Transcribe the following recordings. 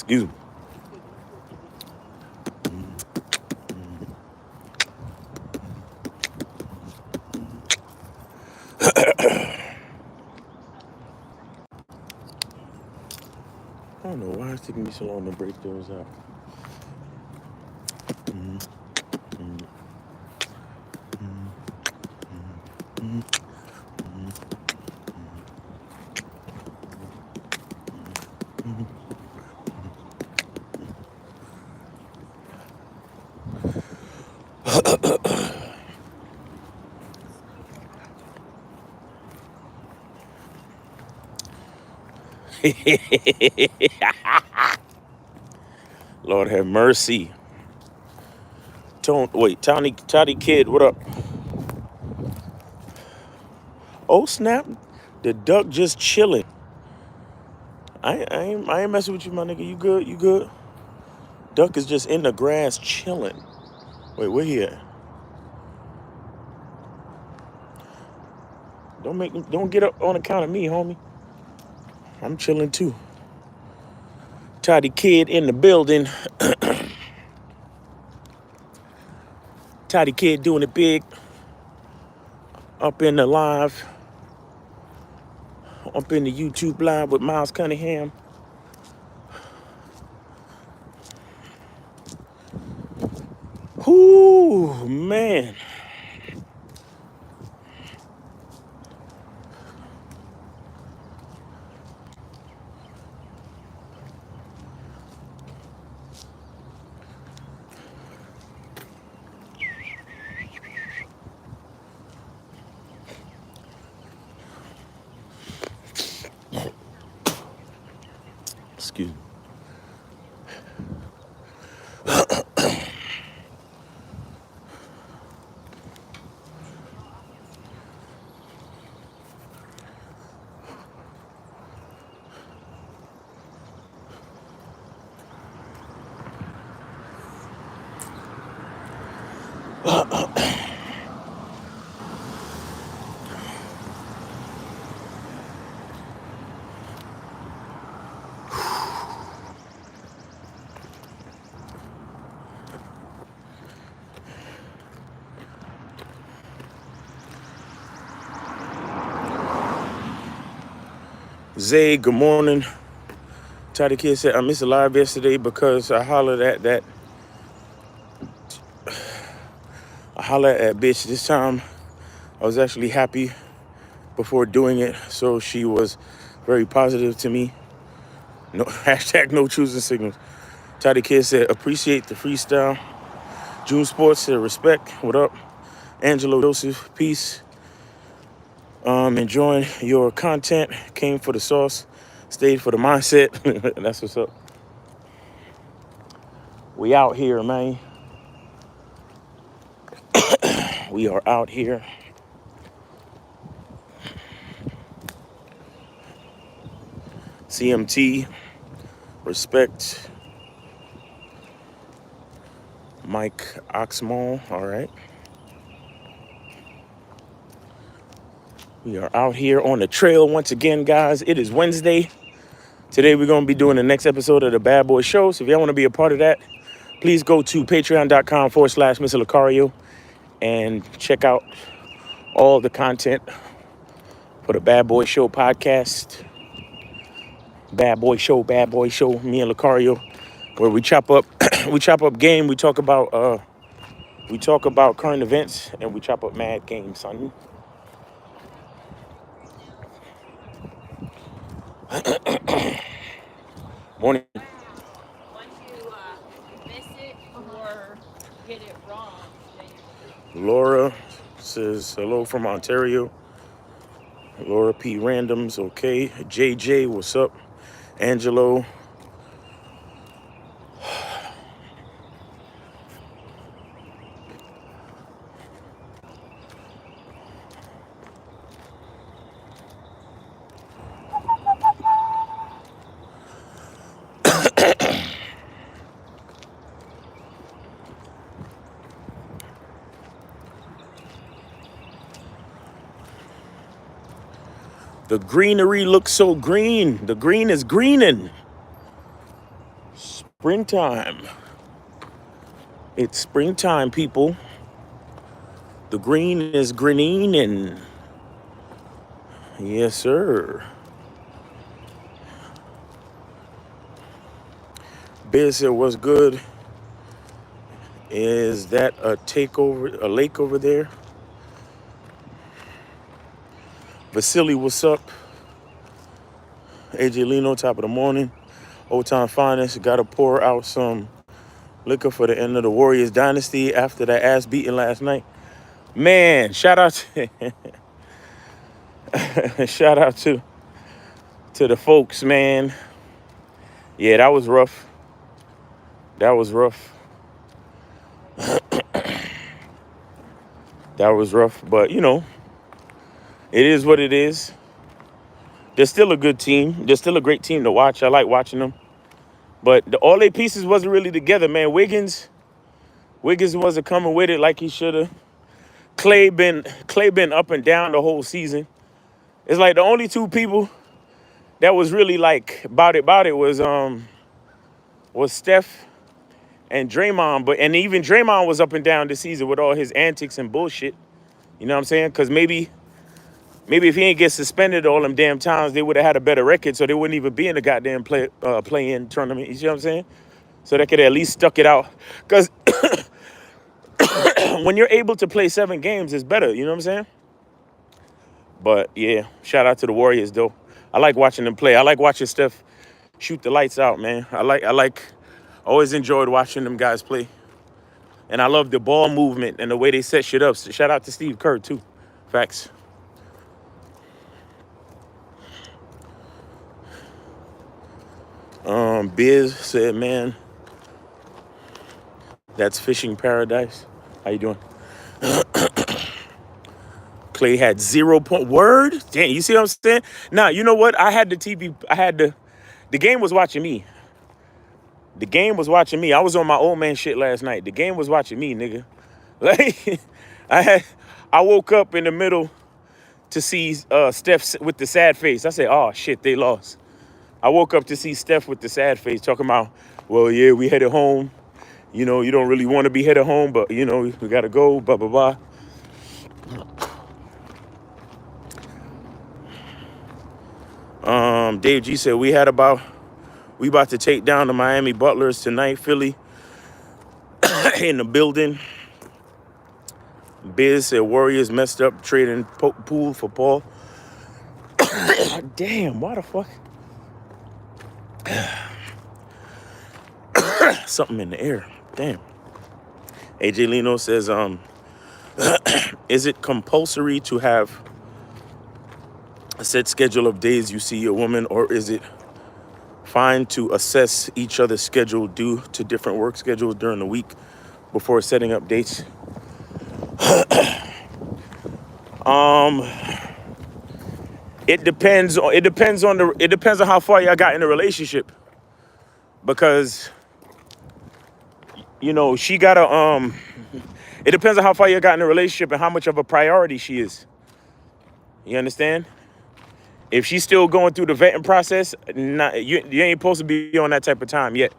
Excuse me. I don't know why it's taking me so long to break those out. Lord have mercy. Toddy Kid, what up? Oh snap, the duck just chilling. I ain't messing with you, my nigga. You good? You good? Duck is just in the grass chilling. Wait, where he at? Don't get up on account of me, homie. I'm chilling too. Toddy Kid in the building. Toddy Kid doing it big. Up in the live. Up in the YouTube live with Miles Cunningham. Whoo, man. Excuse me. Zay, good morning. Toddy Kid said, I missed a live yesterday because I hollered at bitch. This time I was actually happy before doing it, so she was very positive to me. No hashtag no choosing signals. Toddy Kid said, appreciate the freestyle. June Sports said, respect. What up? Angelo Joseph, peace. Enjoying your content. Came for the sauce, stayed for the mindset. That's what's up. We out here, man. We are out here. CMT, respect. Mike Oxmall, all right. We are out here on the trail once again, guys. It is Wednesday. Today we're going to be doing the next episode of the Bad Boy Show. So if y'all want to be a part of that, please go to patreon.com/Mr. Lucario and check out all the content for the Bad Boy Show podcast. Bad Boy Show, me and Lucario, where we chop up game, we talk about current events, and we chop up mad games, son. Morning. Once you miss it or get it wrong, then Laura says hello from Ontario. Laura P. Randoms, okay. JJ, what's up? Angelo. The greenery looks so green. The green is greening. springtime. It's springtime, people. The green is greening, and yes, sir. Biz said, "What's good? Is that a lake over there?" Vasily, what's up? AJ Lino, top of the morning. Old time finest. Got to pour out some liquor for the end of the Warriors Dynasty after that ass beating last night. Man, shout out to shout out to the folks, man. Yeah, that was rough. That was rough. That was rough, but you know, it is what it is. They're still a good team. They're still a great team to watch. I like watching them. But all their pieces wasn't really together, man. Wiggins wasn't coming with it like he should have. Clay been up and down the whole season. It's like the only two people that was really like about it was Steph and Draymond. And even Draymond was up and down this season with all his antics and bullshit. You know what I'm saying? Because maybe if he ain't get suspended all them damn times, they would have had a better record, so they wouldn't even be in the goddamn play-in tournament. You see what I'm saying? So they could at least stuck it out. Because when you're able to play 7 games, it's better. You know what I'm saying? But yeah, shout out to the Warriors though. I like watching them play. I like watching Steph shoot the lights out, man. I always enjoyed watching them guys play. And I love the ball movement and the way they set shit up. So shout out to Steve Kerr too. Facts. Biz said, man, that's fishing paradise. How you doing? Clay had 0 point. Word? Damn, you see what I'm saying? Now, you know what? I had the TV. The game was watching me. The game was watching me. I was on my old man shit last night. The game was watching me, nigga. Like, I woke up in the middle to see Steph with the sad face. I said, oh, shit, they lost. I woke up to see Steph with the sad face talking about, well, yeah, we headed home. You know, you don't really want to be headed home, but, you know, we got to go, blah, blah, blah. Dave G said, we about to take down the Miami Butlers tonight. Philly in the building. Biz said, Warriors messed up trading Poole for Paul. Damn, why the fuck? Something in the air. Damn. AJ Lino says, is it compulsory to have a set schedule of days you see your woman, or is it fine to assess each other's schedule due to different work schedules during the week before setting up dates? It depends on how far y'all got in the relationship, because you know she gotta it depends on how far you got in the relationship and how much of a priority she is. You understand? If she's still going through the vetting process, you ain't supposed to be on that type of time yet.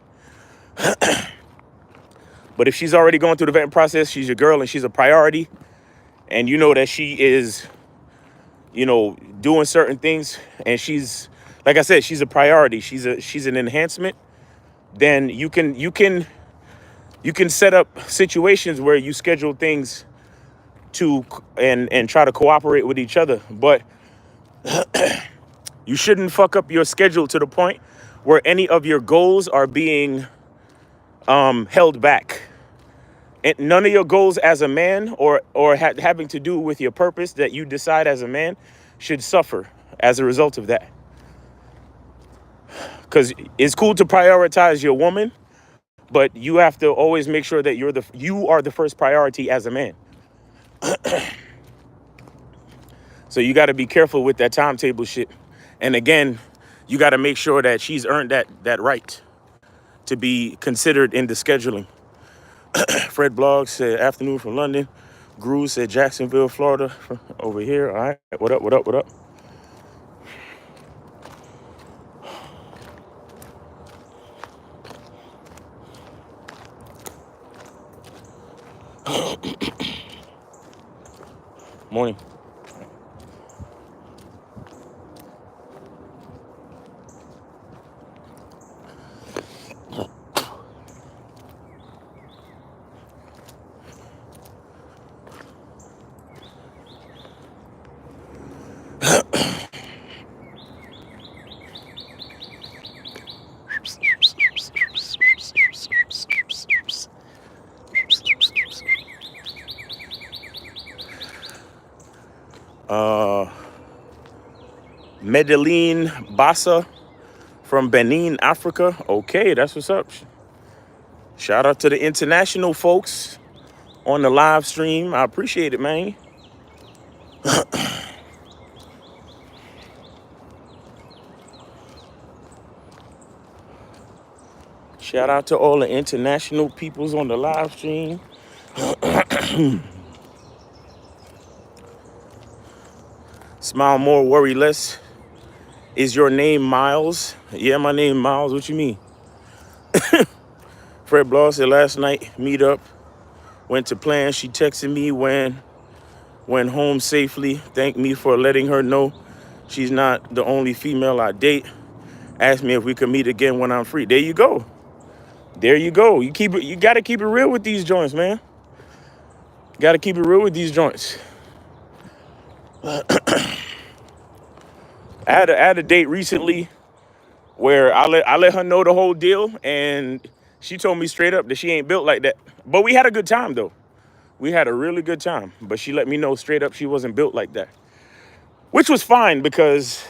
But if she's already going through the vetting process, she's your girl and she's a priority, and you know that she is, you know, doing certain things, and she's, like I said, she's a priority. She's an enhancement. Then you can set up situations where you schedule things to and try to cooperate with each other. But you shouldn't fuck up your schedule to the point where any of your goals are being held back. And none of your goals as a man or having to do with your purpose that you decide as a man should suffer as a result of that. Because it's cool to prioritize your woman, but you have to always make sure that you are the first priority as a man. So you got to be careful with that timetable shit. And again, you got to make sure that she's earned that right to be considered in the scheduling. Fred Bloggs said, afternoon from London. Gru said, Jacksonville, Florida, over here. All right, what up? Morning. Medellin Bassa from Benin, Africa. Okay, that's what's up. Shout out to the international folks on the live stream. I appreciate it, man. Shout out to all the international peoples on the live stream. Smile more, worry less. Is your name Miles? Yeah, my name Miles. What you mean? Fred Bloss said last night, meet up. Went to plan. She texted me went home safely. Thanked me for letting her know she's not the only female I date. Asked me if we could meet again when I'm free. There you go. There you go. You gotta keep it real with these joints, man. Gotta keep it real with these joints. I had a date recently where I let her know the whole deal, and she told me straight up that she ain't built like that. But we had a good time though. We had a really good time. But she let me know straight up she wasn't built like that, which was fine because,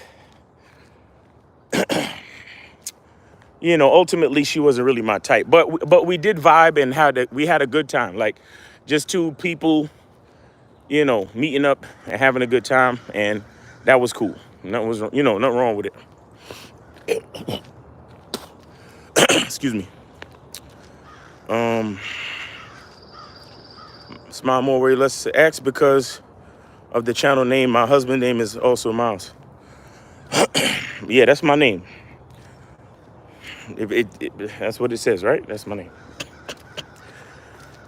you know, ultimately she wasn't really my type. But we did vibe and we had a good time. Like just two people, you know, meeting up and having a good time, and that was cool. Nothing was, you know, nothing wrong with it. Excuse me. Smile more, way less to X because of the channel name. My husband's name is also Miles. Yeah, that's my name. That's what it says, right? That's my name.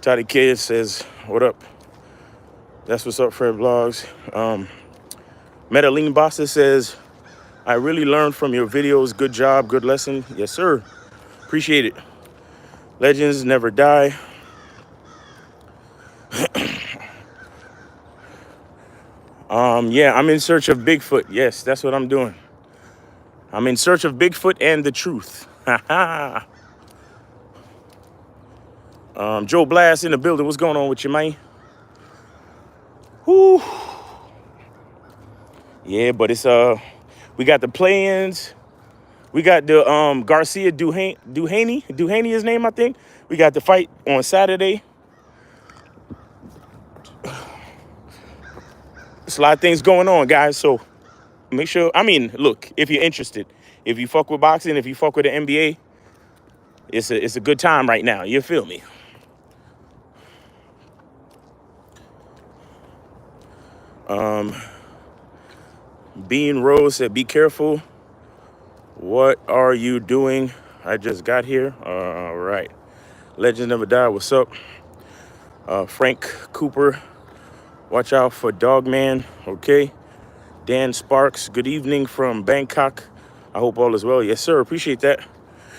Toddy Kid says, what up? That's what's up, Fred Vlogs. Medellin Bassa says, I really learned from your videos. Good job, good lesson. Yes, sir. Appreciate it. Legends never die. Yeah, I'm in search of Bigfoot. Yes, that's what I'm doing. I'm in search of Bigfoot and the truth. Joe Blast in the building. What's going on with you, man? Whew. Yeah, but it's we got the play-ins. We got the Garcia Duhaney his name, I think. We got the fight on Saturday. There's a lot of things going on, guys. So make sure, I mean, look, if you're interested, if you fuck with boxing, if you fuck with the NBA, it's a good time right now. You feel me? Bean Rose said, be careful. What are you doing? I just got here. All right. Legends never die. What's up? Frank Cooper. Watch out for Dogman. Okay. Dan Sparks. Good evening from Bangkok. I hope all is well. Yes, sir. Appreciate that.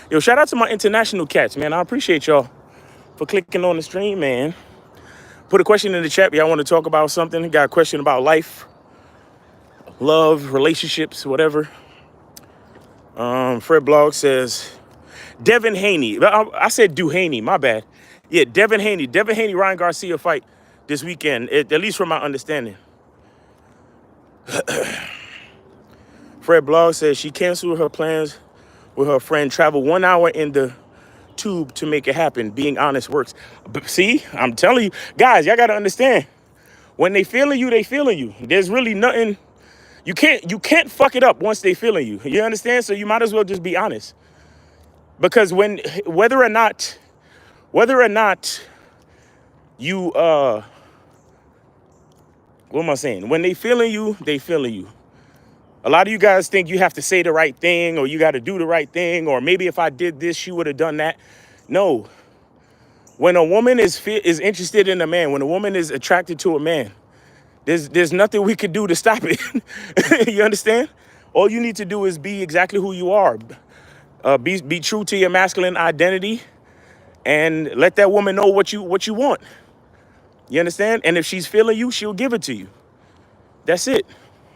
Yo, shout out to my international cats, man. I appreciate y'all for clicking on the stream, man. Put a question in the chat. Y'all want to talk about something? Got a question about life, love, relationships, whatever. Fred Blog says, Devin Haney. I said Duhaney, my bad. Yeah, Devin Haney. Devin Haney, Ryan Garcia fight this weekend, at least from my understanding. Fred Blog says she canceled her plans with her friend, travel 1 hour in the tube to make it happen. Being honest works. But see, I'm telling you, guys, y'all got to understand. When they feeling you, they feeling you. There's really nothing. You can't fuck it up once they feeling you. You understand? So you might as well just be honest. Because whether or not you what am I saying? When they feeling you, they feeling you. A lot of you guys think you have to say the right thing, or you got to do the right thing, or maybe if I did this, she would have done that. No. When a woman is interested in a man, when a woman is attracted to a man, there's nothing we could do to stop it. You understand? All you need to do is be exactly who you are. Be true to your masculine identity, and let that woman know what you want. You understand? And if she's feeling you, she'll give it to you. That's it.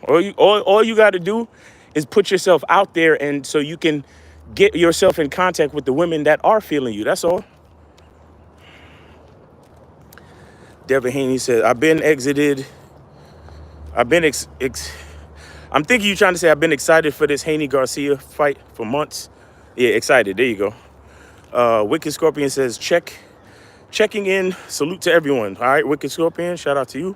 All you got to do is put yourself out there, and so you can get yourself in contact with the women that are feeling you. That's all. Devin Haney said, I've been exited. I've been I'm thinking you're trying to say I've been excited for this Haney Garcia fight for months. Yeah, excited. There you go. Wicked Scorpion says, checking in. Salute to everyone. All right, Wicked Scorpion, shout out to you.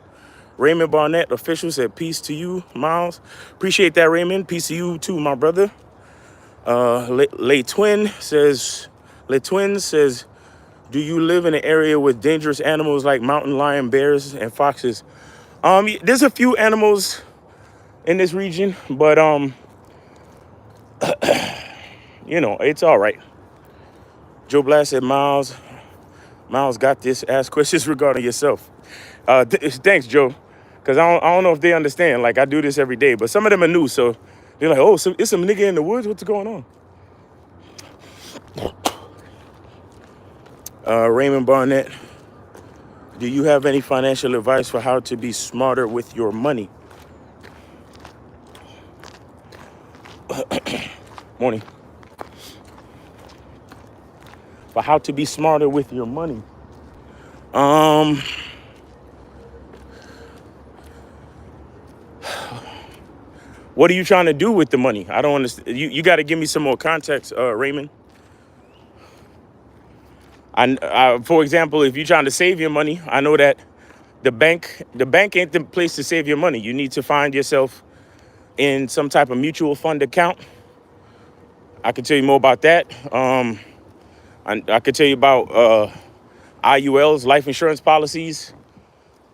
Raymond Barnett, official, said, peace to you, Miles. Appreciate that, Raymond. Peace to you, too, my brother. Le Twin says, do you live in an area with dangerous animals like mountain lion, bears, and foxes? There's a few animals in this region, but, you know, it's all right. Joe Blast said, Miles got this. Ask questions regarding yourself. Thanks, Joe. Because I don't know if they understand. Like, I do this every day. But some of them are new, so they're like, oh, so it's some nigga in the woods? What's going on? Raymond Barnett, do you have any financial advice for how to be smarter with your money? Morning. For how to be smarter with your money. What are you trying to do with the money? I don't understand. You got to give me some more context, Raymond. For example, if you're trying to save your money, I know that the bank ain't the place to save your money. You need to find yourself in some type of mutual fund account. I can tell you more about that. I could tell you about IULs, life insurance policies,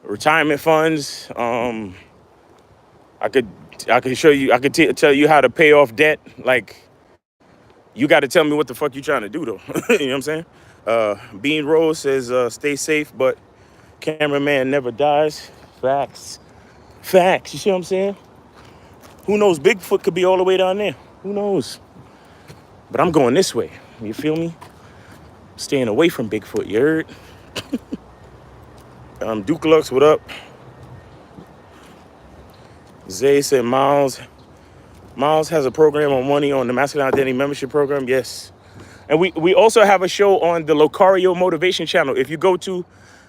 retirement funds. I could show you. I could tell you how to pay off debt. Like, you got to tell me what the fuck you trying to do, though. You know what I'm saying? Bean Rose says, stay safe, but cameraman never dies. Facts. You see what I'm saying? Who knows? Bigfoot could be all the way down there. Who knows? But I'm going this way. You feel me? Staying away from Bigfoot, you heard? Duke Lux, what up? Zay said Miles has a program on money on the Masculine Identity Membership Program. Yes. And we also have a show on the Locario Motivation channel. If you go to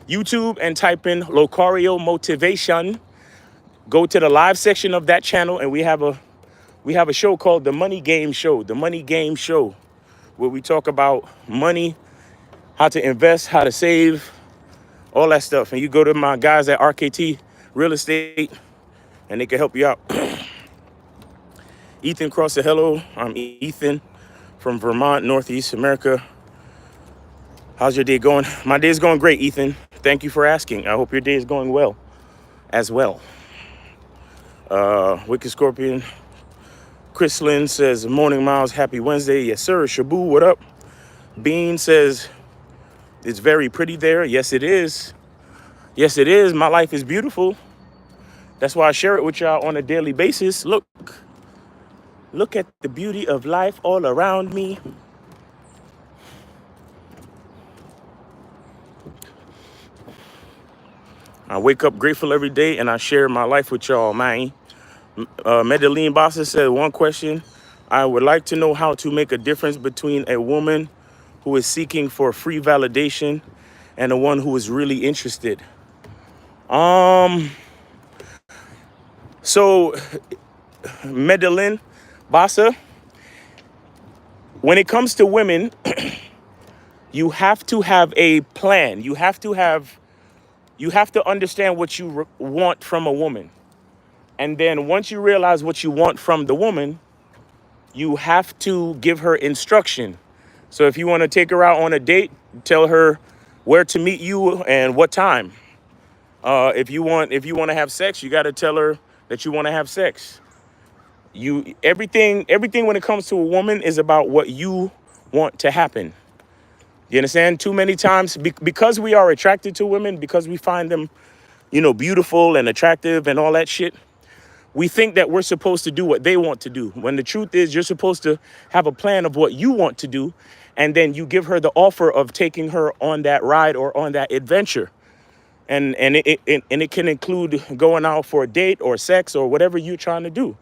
YouTube and type in Locario Motivation, go to the live section of that channel, and we have a show called The Money Game Show. The Money Game Show, where we talk about money, how to invest, how to save, all that stuff. And you go to my guys at RKT Real Estate, and they can help you out. Ethan Cross said, hello, I'm Ethan from Vermont, Northeast America. How's your day going? My day's going great, Ethan. Thank you for asking. I hope your day is going well as well. Wicked Scorpion. Chris Lynn says, morning, Miles, happy Wednesday. Yes, sir. Shabu, what up? Bean says, it's very pretty there. Yes, it is. Yes, it is. My life is beautiful. That's why I share it with y'all on a daily basis. Look at the beauty of life all around me. I wake up grateful every day, and I share my life with y'all, man. Medellin Bossa said, one question. I would like to know how to make a difference between a woman who is seeking for free validation and the one who is really interested. So, Medellin Bassa, when it comes to women, you have to have a plan. You have to understand what you want from a woman. And then once you realize what you want from the woman, you have to give her instruction. So if you want to take her out on a date, tell her where to meet you and what time. If you want to have sex, you got to tell her that you want to have sex. Everything when it comes to a woman is about what you want to happen. You understand? Too many times, because we are attracted to women, because we find them, beautiful and attractive and all that shit, we think that we're supposed to do what they want to do. When the truth is, you're supposed to have a plan of what you want to do, and then you give her the offer of taking her on that ride or on that adventure. And it can include going out for a date or sex or whatever you're trying to do.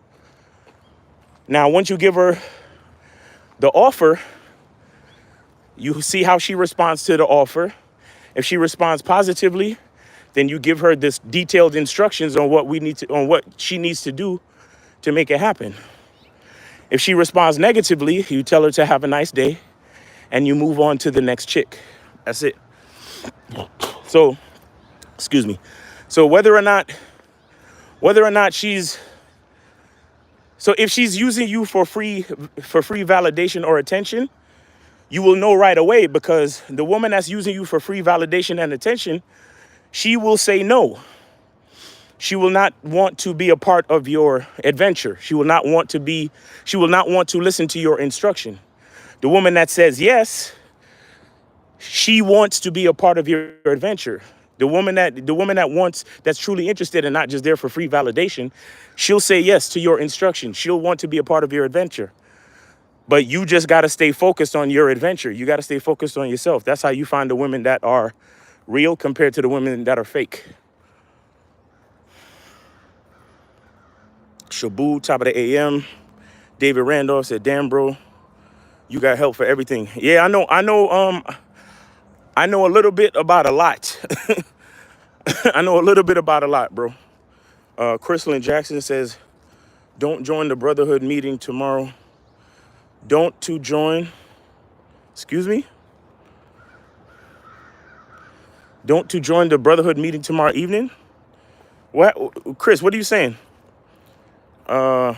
Now, once you give her the offer, you see how she responds to the offer. If she responds positively, then you give her this detailed instructions on what she needs to do to make it happen. If she responds negatively, you tell her to have a nice day and you move on to the next chick. That's it. So, excuse me. So whether or not if she's using you for free validation or attention, you will know right away, because the woman that's using you for free validation and attention, she will say no. She will not want to be a part of your adventure. She will not want to listen to your instruction. The woman that says yes, she wants to be a part of your adventure. The woman that's truly interested and not just there for free validation, she'll say yes to your instruction. She'll want to be a part of your adventure. But you just got to stay focused on your adventure. You got to stay focused on yourself. That's how you find the women that are real compared to the women that are fake. Shabu, top of the AM. David Randolph said, "Damn, bro, you got help for everything." Yeah, I know a little bit about a lot. I know a little bit about a lot, bro. Crystal Jackson says, "Don't join the Brotherhood meeting tomorrow." Don't to join. Excuse me? Don't to join the Brotherhood meeting tomorrow evening? What? Chris, what are you saying? Noah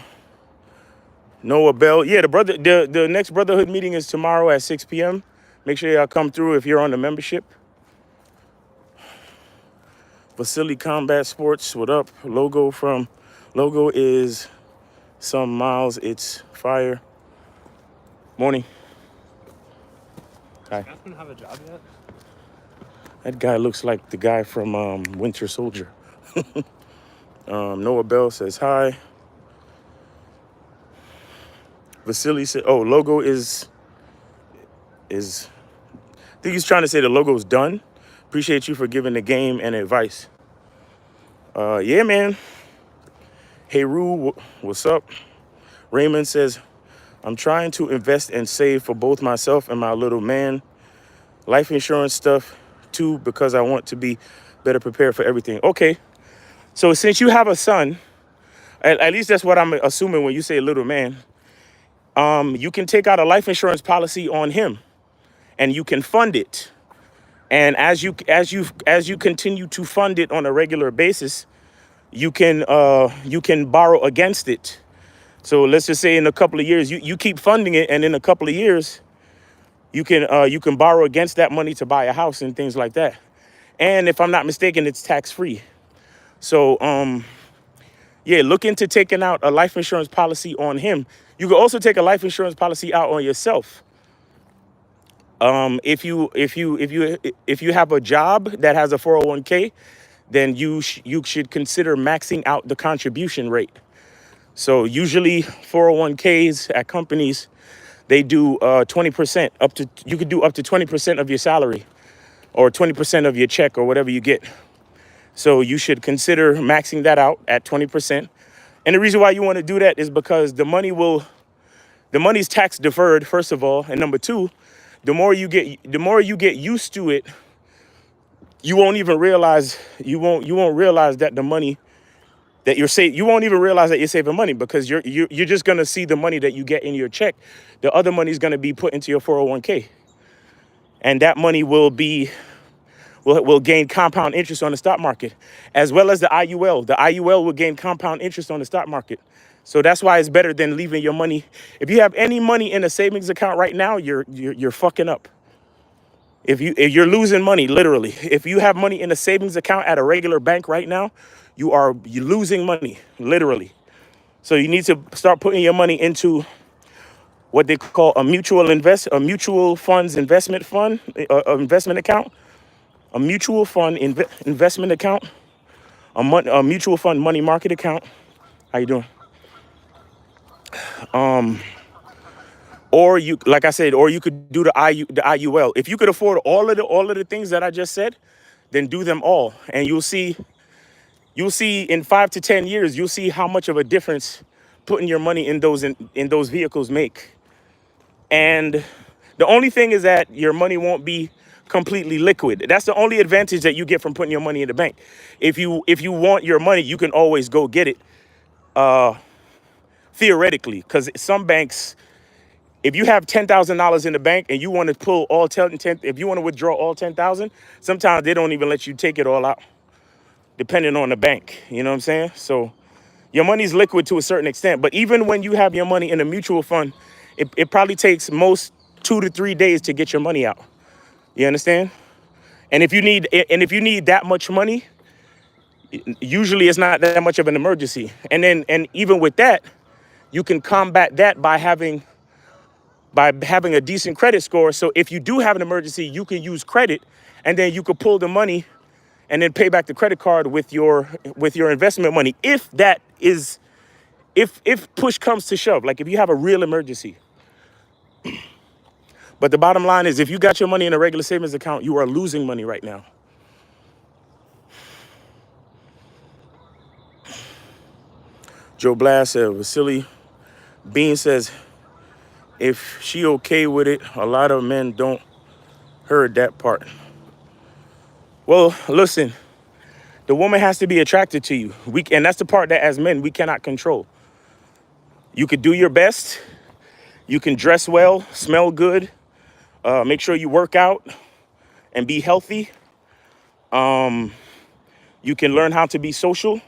Bell. Yeah, the next Brotherhood meeting is tomorrow at 6 p.m. Make sure y'all come through if you're on the membership. Vasily Combat Sports, what up? Logo is some miles. It's fire. Morning. Hi. You guys don't have a job yet? That guy looks like the guy from Winter Soldier. Noah Bell says hi. Vasily said, "Oh, logo is. I think he's trying to say the logo's done. Appreciate you for giving the game and advice." Yeah, man. Hey, Rue, what's up? Raymond says, "I'm trying to invest and save for both myself and my little man. Life insurance stuff too, because I want to be better prepared for everything." Okay. So since you have a son, at least that's what I'm assuming when you say little man, you can take out a life insurance policy on him and you can fund it. And as you continue to fund it on a regular basis, you can borrow against it. So let's just say in a couple of years, you keep funding it, and in a couple of years, you can borrow against that money to buy a house and things like that. And if I'm not mistaken, it's tax free. So yeah, look into taking out a life insurance policy on him. You can also take a life insurance policy out on yourself. If you have a job that has a 401k, then you should consider maxing out the contribution rate. So usually 401ks at companies, they do 20% you could do up to 20% of your salary or 20% of your check or whatever you get. So you should consider maxing that out at 20%. And the reason why you want to do that is because the money's tax deferred, first of all, and number two, the more you get used to it, you won't realize that the money that you're saving, you won't even realize that you're saving money, because you're just gonna see the money that you get in your check. The other money is gonna be put into your 401k, and that money will gain compound interest on the stock market, as well as the IUL. The IUL will gain compound interest on the stock market. So that's why it's better than leaving your money. If you have any money in a savings account right now, you're fucking up. If you're losing money, literally. If you have money in a savings account at a regular bank right now, you're losing money, literally. So you need to start putting your money into what they call a mutual funds investment fund, investment account, a mutual fund investment account, a mutual fund money market account. How you doing? Or you, like I said, or you could do the IUL. If you could afford all of the things that I just said, then do them all, and you'll see in 5 to 10 years, you'll see how much of a difference putting your money in those vehicles make. And the only thing is that your money won't be completely liquid. That's the only advantage that you get from putting your money in the bank. If you want your money, you can always go get it, theoretically, because some banks, if you have $10,000 in the bank and you want to pull all 10, if you want to withdraw all 10,000, sometimes they don't even let you take it all out, depending on the bank. You know what I'm saying? So your money's liquid to a certain extent, but even when you have your money in a mutual fund, it probably takes most 2 to 3 days to get your money out. You understand? And if you need that much money, usually it's not that much of an emergency. And even with that, you can combat that by having a decent credit score. So if you do have an emergency, you can use credit, and then you could pull the money and then pay back the credit card with your investment money. If push comes to shove, like if you have a real emergency. But the bottom line is, if you got your money in a regular savings account, you are losing money right now. Joe Blast said, Vasily. Bean says, if she okay with it, a lot of men don't heard that part. Well, listen, the woman has to be attracted to you. And that's the part that as men, we cannot control. You could do your best. You can dress well, smell good, make sure you work out and be healthy. You can learn how to be social,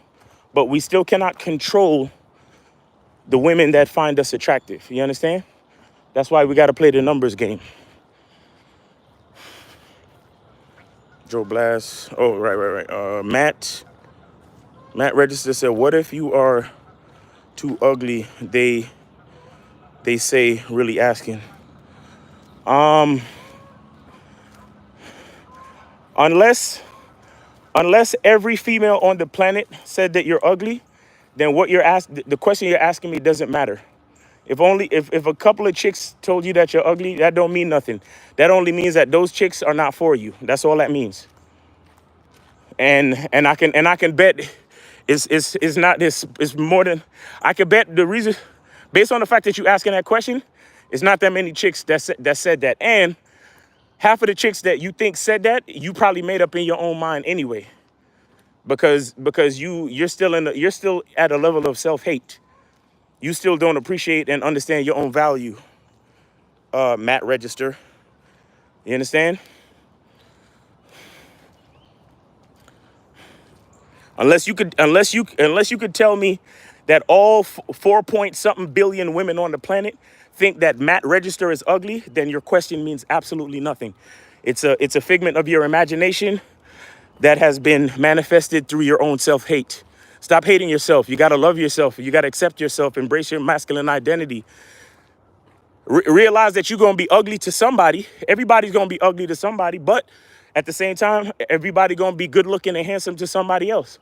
but we still cannot control the women that find us attractive. You understand? That's why we got to play the numbers game. Joe Blast. Oh, right. Matt Register said, what if you are too ugly? They say, really asking. Unless every female on the planet said that you're ugly, then the question you're asking me doesn't matter. If a couple of chicks told you that you're ugly, that don't mean nothing. That only means that those chicks are not for you. That's all that means. And I can bet it's not this. It's more than I can bet. The reason, based on the fact that you asking that question, it's not that many chicks that said that. And half of the chicks that you think said that, you probably made up in your own mind anyway. Because you're still at a level of self-hate. You still don't appreciate and understand your own value, Matt Register. You understand? Unless you could tell me that all 4-point-something billion women on the planet think that Matt Register is ugly, then your question means absolutely nothing. It's a figment of your imagination that has been manifested through your own self-hate. Stop hating yourself. You got to love yourself. You got to accept yourself. Embrace your masculine identity. Realize that you're going to be ugly to somebody. Everybody's going to be ugly to somebody. But at the same time, everybody going to be good looking and handsome to somebody else.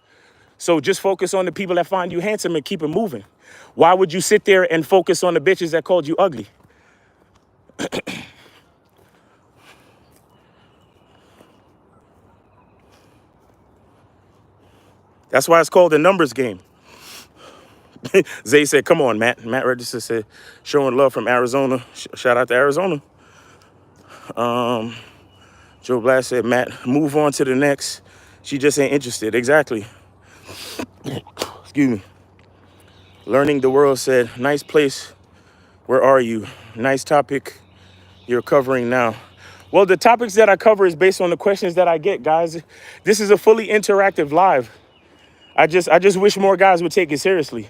So just focus on the people that find you handsome and keep it moving. Why would you sit there and focus on the bitches that called you ugly? That's why it's called the numbers game. Zay said, come on, Matt. Matt Register said, showing love from Arizona. Shout out to Arizona. Joe Blast said, Matt, move on to the next. She just ain't interested. Exactly. Excuse me. Learning the World said, nice place. Where are you? Nice topic you're covering now. Well, the topics that I cover is based on the questions that I get, guys. This is a fully interactive live. I just wish more guys would take it seriously.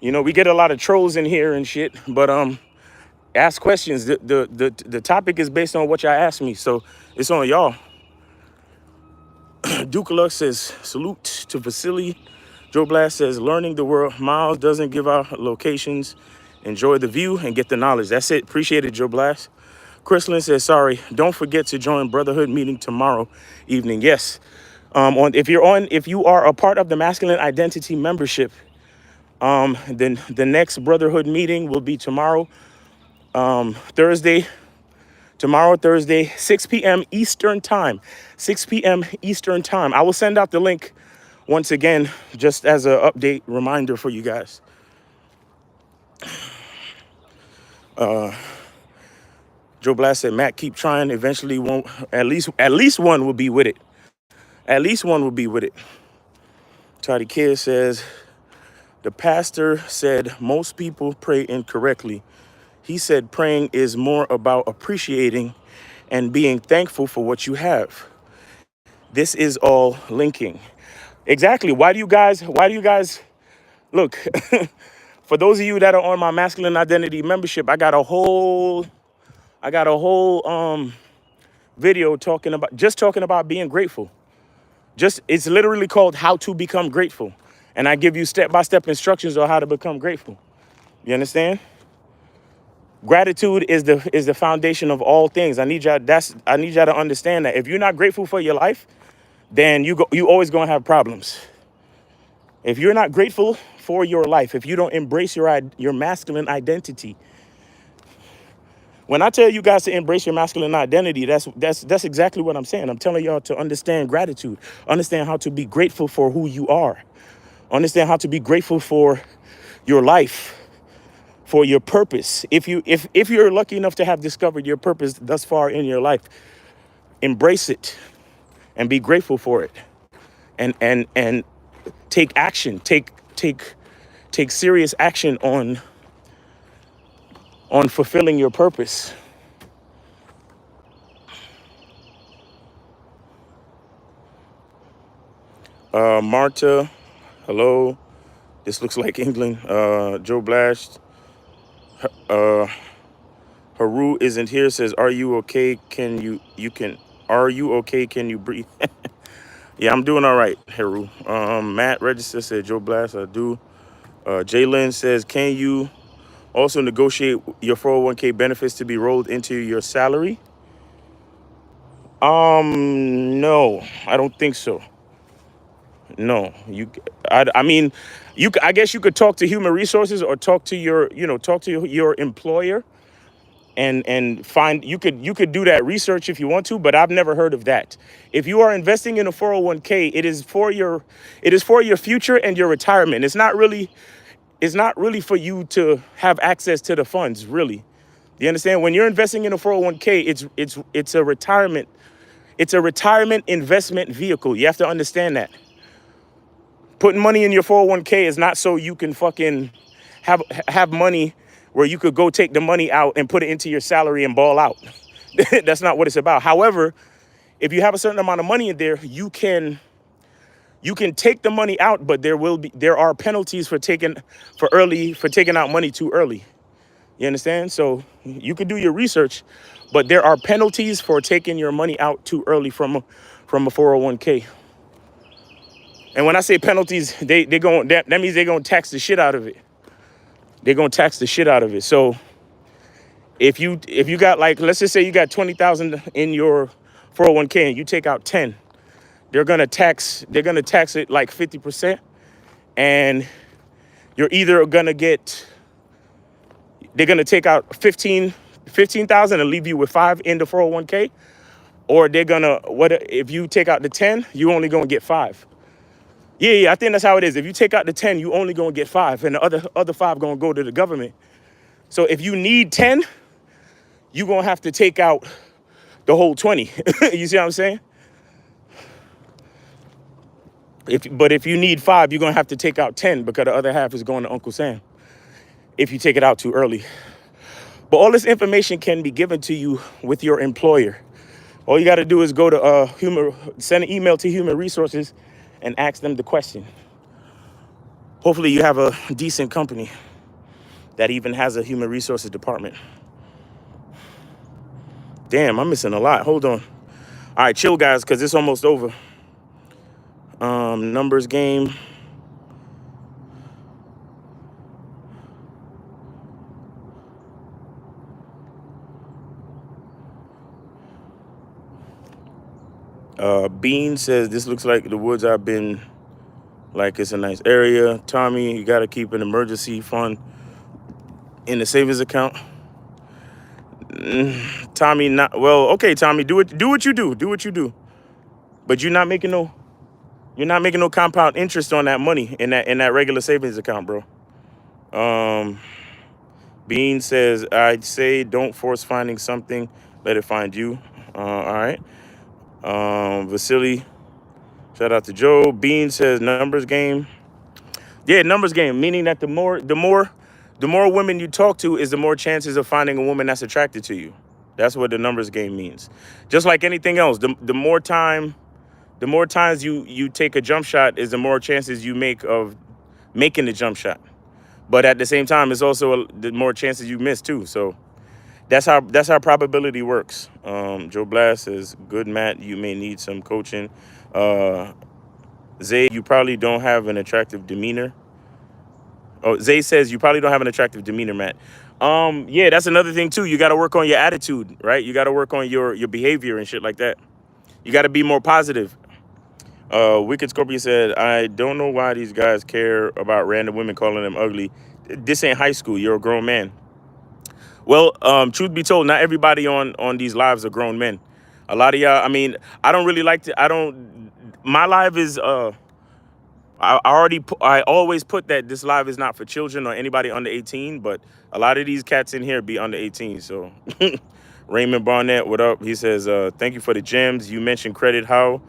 You know, we get a lot of trolls in here and shit, but ask questions. The topic is based on what y'all ask me, so it's on y'all. Duke Lux says, salute to Vasily. Joe Blast says, learning the world. Miles doesn't give out locations Enjoy the view and get the knowledge. That's it. Appreciate it, Joe Blast. Chrislyn says, sorry, don't forget to join Brotherhood meeting tomorrow evening. Yes. If you are a part of the Masculine Identity membership, then the next Brotherhood meeting will be tomorrow, Thursday, 6 p.m. Eastern time. 6 p.m. Eastern time. I will send out the link once again, just as an update reminder for you guys. Joe Blast said, Matt, keep trying. Eventually won't, at least one will be with it. At least one will be with it. Toddy Kid says, the pastor said most people pray incorrectly. He said praying is more about appreciating and being thankful for what you have. This is all linking. Exactly. Why do you guys look? For those of you that are on my Masculine Identity membership, I got a whole video talking about being grateful. It's literally called How to Become Grateful. And I give you step-by-step instructions on how to become grateful. You understand? Gratitude is the foundation of all things. I need y'all to understand that. If you're not grateful for your life, then you always gonna have problems. If you're not grateful for your life, if you don't embrace your masculine identity, when I tell you guys to embrace your masculine identity, that's exactly what I'm saying. I'm telling y'all to understand gratitude, understand how to be grateful for who you are, understand how to be grateful for your life, for your purpose. If you're lucky enough to have discovered your purpose thus far in your life, embrace it and be grateful for it, and take action, take serious action on fulfilling your purpose. Marta, hello. This looks like England. Joe Blast. Haru isn't here. Says, "Are you okay? Are you okay? Can you breathe?" Yeah, I'm doing all right, Haru. Matt Register said, "Joe Blast, I do." Jalen says, "Can you also negotiate your 401k benefits to be rolled into your salary?" No, I don't think so. No, I mean, I guess you could talk to human resources or talk to your employer and find, you could do that research if you want to, but I've never heard of that. If you are investing in a 401k, it is for your future and your retirement. It's not really for you to have access to the funds, really. You understand? When you're investing in a 401k, it's a retirement investment vehicle. You have to understand that. Putting money in your 401k is not so you can fucking have money where you could go take the money out and put it into your salary and ball out. That's not what it's about. However, if you have a certain amount of money in there, you can take the money out, but there are penalties for taking out money too early. You understand? So you could do your research, but there are penalties for taking your money out too early from a 401k. And when I say penalties, that means they're gonna tax the shit out of it. They're gonna tax the shit out of it. So if you got, like, let's just say you got 20,000 in your 401k and you take out 10, they're gonna tax it like 50%, and you're either they're gonna take out 15,000 and leave you with 5 in the 401k, or if you take out the 10, you only gonna get 5. Yeah, I think that's how it is. If you take out the 10, you only gonna get 5, and the other 5 gonna go to the government. So if you need 10, you gonna have to take out the whole 20. You see what I'm saying? But if you need 5, you're gonna have to take out 10 because the other half is going to Uncle Sam if you take it out too early. But all this information can be given to you with your employer. All you got to do is go to send an email to Human Resources and ask them the question. Hopefully you have a decent company that even has a Human Resources department. Damn, I'm missing a lot. Hold on. All right, chill, guys, because it's almost over. Numbers game. Bean says this looks like the woods I've been. Like it's a nice area. Tommy, you got to keep an emergency fund in the savings account. Tommy, not well. Okay, Tommy, do what you do. Do what you do. But you're not making no compound interest on that money in that regular savings account, bro. Um, Bean says I'd say don't force finding something. Let it find you. All right. Vasily, shout out to Joe. Bean says numbers game. Yeah, numbers game, meaning that the more women you talk to is the more chances of finding a woman that's attracted to you. That's what the numbers game means. Just like anything else, the more times you take a jump shot is the more chances you make of making the jump shot. But at the same time, it's also the more chances you miss too. So that's how probability works. Joe Blast says, "Good Matt, you may need some coaching." Uh, Zay, you probably don't have an attractive demeanor. Oh, Zay says you probably don't have an attractive demeanor, Matt. Yeah, that's another thing too. You got to work on your attitude, right? You got to work on your behavior and shit like that. You got to be more positive. Wicked Scorpion said, "I don't know why these guys care about random women calling them ugly. This ain't high school. You're a grown man." Well, truth be told, not everybody on these lives are grown men. A lot of y'all. I mean, I don't really like to. I don't. My live is. I always put that this live is not for children or anybody under 18, but a lot of these cats in here be under 18. So Raymond Barnett, what up? He says, thank you for the gems. You mentioned credit. How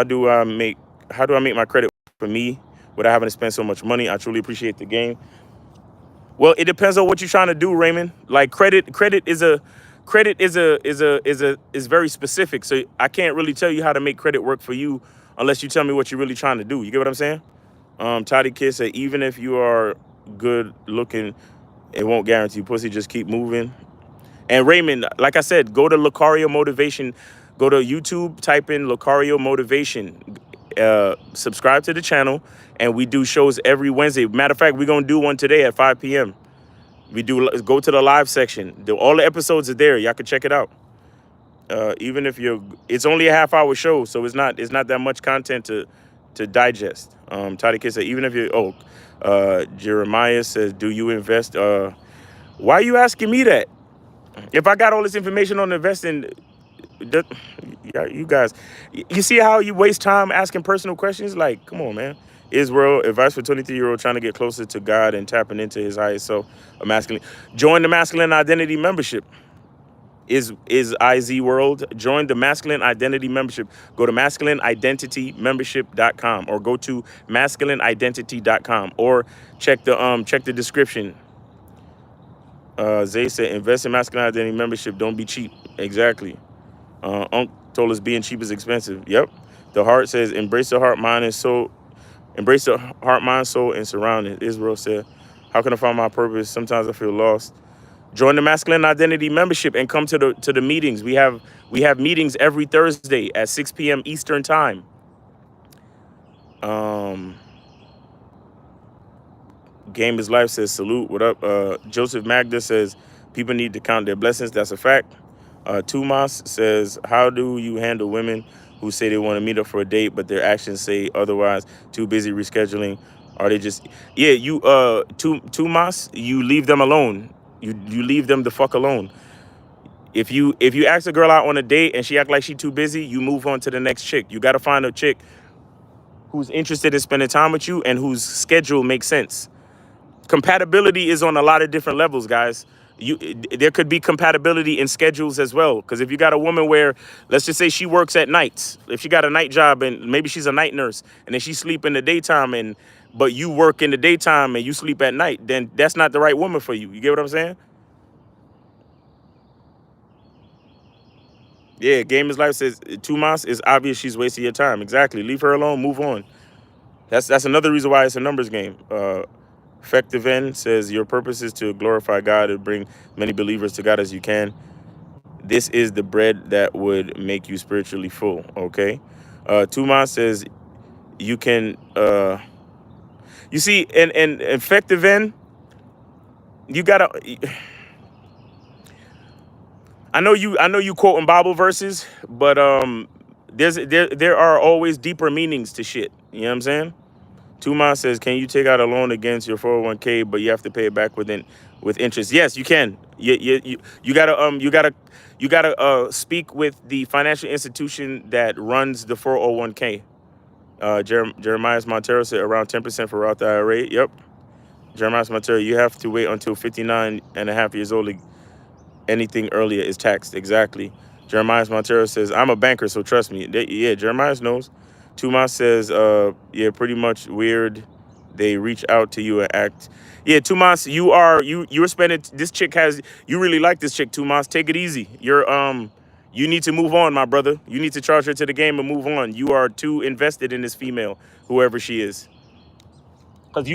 do I make my credit for me without having to spend so much money? I truly appreciate the game. Well, it depends on what you're trying to do, Raymond. Like credit is very specific. So I can't really tell you how to make credit work for you unless you tell me what you're really trying to do. You get what I'm saying? Toddy Kid said, even if you are good looking, it won't guarantee pussy. Just keep moving. And Raymond, like I said, go to Lucario Motivation. Go to YouTube, type in Lucario Motivation. Subscribe to the channel, and we do shows every Wednesday. Matter of fact, we're going to do one today at 5 p.m. Go to the live section. All the episodes are there. Y'all can check it out. Even if it's only a half-hour show, so it's not that much content to digest. Toddy Kid said, even if Jeremiah says, do you invest? Why are you asking me that? If I got all this information on investing, you guys, you see how you waste time asking personal questions? Like, come on, man. Israel, advice for 23-year-old trying to get closer to God and tapping into his highest self, a masculine. Join the Masculine Identity membership. Is IZ World. Join the Masculine Identity membership. Go to masculineidentitymembership.com or go to masculineidentity.com or check the description. Zay said, invest in Masculine Identity membership. Don't be cheap. Exactly. Unc told us being cheap is expensive. Yep. The Heart says, embrace the heart, mind, and soul. Embrace the heart, mind, soul, and surroundings. Israel said, how can I find my purpose? Sometimes I feel lost. Join the Masculine Identity membership and come to the meetings. We have meetings every Thursday at 6 p.m. Eastern time. Game is Life says, salute. What up? Joseph Magda says, people need to count their blessings. That's a fact. Tumas says, how do you handle women who say they want to meet up for a date, but their actions say otherwise? Too busy rescheduling? Are they just... Yeah, Tumas, you leave them alone. You leave them the fuck alone. If you ask a girl out on a date and she act like she too busy, you move on to the next chick. You got to find a chick who's interested in spending time with you and whose schedule makes sense. Compatibility is on a lot of different levels, guys. There could be compatibility in schedules as well. Because if you got a woman where, let's just say she works at nights, if she got a night job and maybe she's a night nurse and then she sleep in the daytime but you work in the daytime and you sleep at night, then that's not the right woman for you. You get what I'm saying? Yeah, Game is Life says 2 months is obvious she's wasting your time. Exactly. Leave her alone. Move on. That's another reason why it's a numbers game. Effective End says your purpose is to glorify God and bring many believers to God as you can. This is the bread that would make you spiritually full. Okay. Tuma says you can. You see, in Effective End, you gotta. I know you quoting Bible verses, but there are always deeper meanings to shit. You know what I'm saying? Tuma says, can you take out a loan against your 401k, but you have to pay it back with interest? Yes, you can. You gotta speak with the financial institution that runs the 401k. Jeremiah Montero said around 10% for Roth IRA. Yep. Jeremiah Montero, you have to wait until 59 and a half years old. Anything earlier is taxed. Exactly. Jeremiah Montero says, I'm a banker, so trust me. Yeah, Jeremiah knows. Tumas says, yeah, pretty much weird. They reach out to you and act. Yeah, Tumas, you're spending, this chick has, you really like this chick, Tumas. Take it easy. You need to move on, my brother. You need to charge her to the game and move on. You are too invested in this female, whoever she is. Because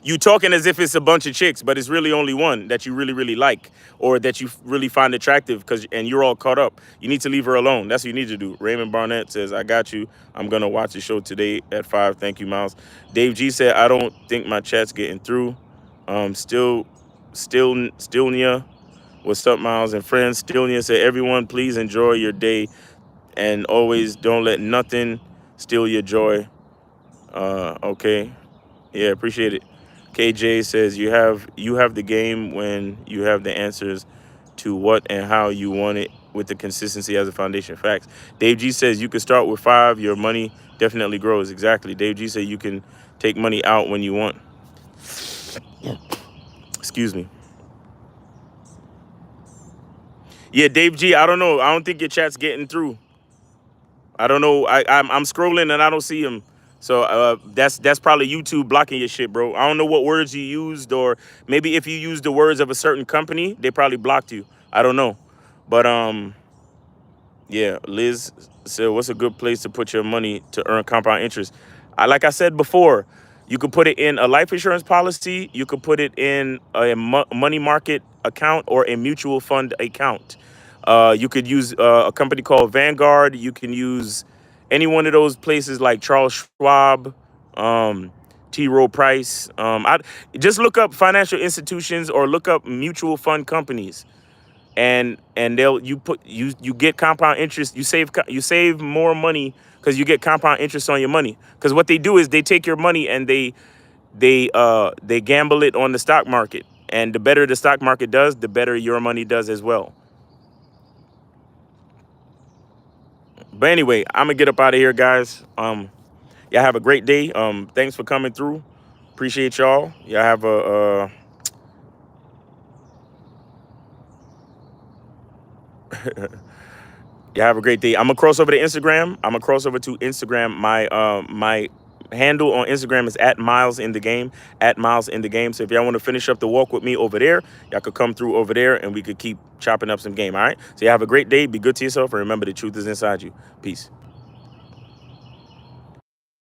you talking as if it's a bunch of chicks, but it's really only one that you really, really like or that you really find attractive and you're all caught up. You need to leave her alone. That's what you need to do. Raymond Barnett says, I got you. I'm going to watch the show today at 5. Thank you, Miles. Dave G said, I don't think my chat's getting through. Stillnia. What's up, Miles and friends? Stillnia said, everyone, please enjoy your day and always don't let nothing steal your joy. Okay. Yeah, appreciate it. KJ says you have the game when you have the answers to what and how you want it with the consistency as a foundation. Facts. Dave G says you can start with 5. Your money definitely grows. Exactly. Dave G said you can take money out when you want. Excuse me. Yeah, Dave G, I don't know. I don't think your chat's getting through. I don't know. I'm scrolling and I don't see him. So that's probably YouTube blocking your shit, bro. I don't know what words you used, or maybe if you used the words of a certain company, they probably blocked you. I don't know. But yeah, Liz said, what's a good place to put your money to earn compound interest? Like I said before, you could put it in a life insurance policy. You could put it in a money market account or a mutual fund account. You could use a company called Vanguard. You can use any one of those places like Charles Schwab, T. Rowe Price. Just look up financial institutions or look up mutual fund companies, and you get compound interest. You save more money because you get compound interest on your money. Because what they do is they take your money and they gamble it on the stock market, and the better the stock market does, the better your money does as well. But anyway, I'm gonna get up out of here, guys. Y'all have a great day. Thanks for coming through. Appreciate y'all. Y'all have a y'all have a great day. I'm gonna cross over to Instagram. My handle on Instagram is @milesinthegame. @milesinthegame. So if y'all want to finish up the walk with me over there, y'all could come through over there and we could keep chopping up some game. All right. So y'all have a great day. Be good to yourself and remember the truth is inside you. Peace.